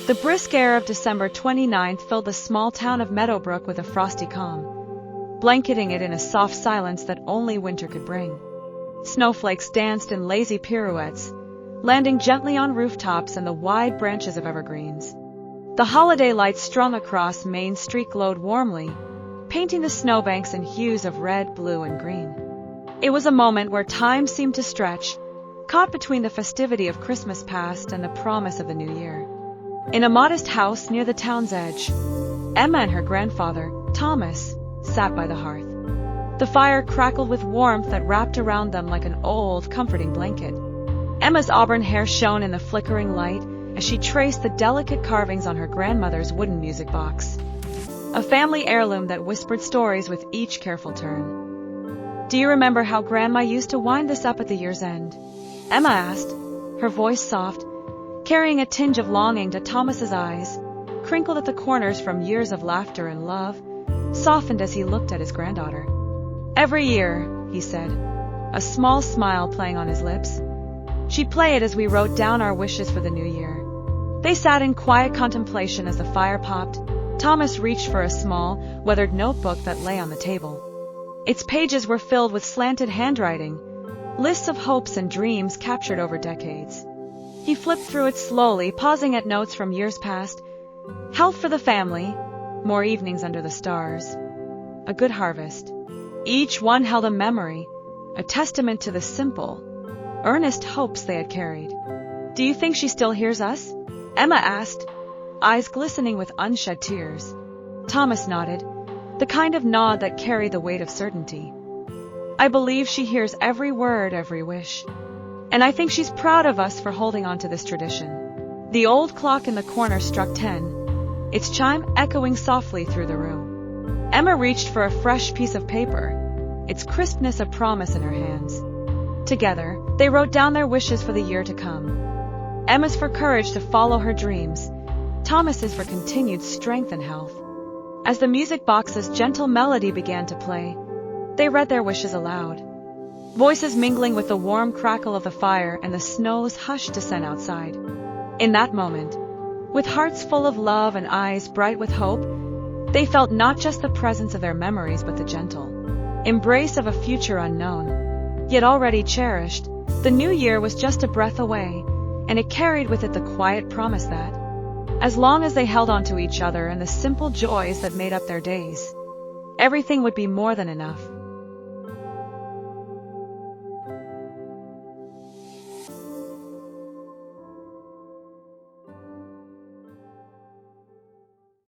The brisk air of December 29th filled the small town of Meadowbrook with a frosty calm, blanketing it in a soft silence that only winter could bring. Snowflakes danced in lazy pirouettes, landing gently on rooftops and the wide branches of evergreens. The holiday lights strung across Main Street glowed warmly, painting the snowbanks in hues of red, blue, and green. It was a moment where time seemed to stretch, caught between the festivity of Christmas past and the promise of the new year. In a modest house near the town's edge, Emma and her grandfather, Thomas, sat by the hearth. The fire crackled with warmth that wrapped around them like an old, comforting blanket. Emma's auburn hair shone in the flickering light as she traced the delicate carvings on her grandmother's wooden music box, a family heirloom that whispered stories with each careful turn. "Do you remember how Grandma used to wind this up at the year's end?" Emma asked, her voice soft, carrying a tinge of longing to Thomas's eyes, crinkled at the corners from years of laughter and love, softened as he looked at his granddaughter. "Every year," he said, a small smile playing on his lips. "She'd play it as we wrote down our wishes for the new year." They sat in quiet contemplation as the fire popped. Thomas reached for a small, weathered notebook that lay on the table. Its pages were filled with slanted handwriting, lists of hopes and dreams captured over decades. He flipped through it slowly, pausing at notes from years past. Health for the family, more evenings under the stars, a good harvest. Each one held a memory, a testament to the simple, earnest hopes they had carried. "Do you think she still hears us?" Emma asked, eyes glistening with unshed tears. Thomas nodded, the kind of nod that carried the weight of certainty. "I believe she hears every word, every wish. And I think she's proud of us for holding on to this tradition." The old clock in the corner struck 10, its chime echoing softly through the room. Emma reached for a fresh piece of paper, its crispness a promise in her hands. Together, they wrote down their wishes for the year to come. Emma's for courage to follow her dreams, Thomas's for continued strength and health. As the music box's gentle melody began to play, they read their wishes aloud, voices mingling with the warm crackle of the fire and the snow's hushed descent outside. In that moment, with hearts full of love and eyes bright with hope, they felt not just the presence of their memories but the gentle embrace of a future unknown, yet already cherished. The new year was just a breath away, and it carried with it the quiet promise that, as long as they held on to each other and the simple joys that made up their days, everything would be more than enough.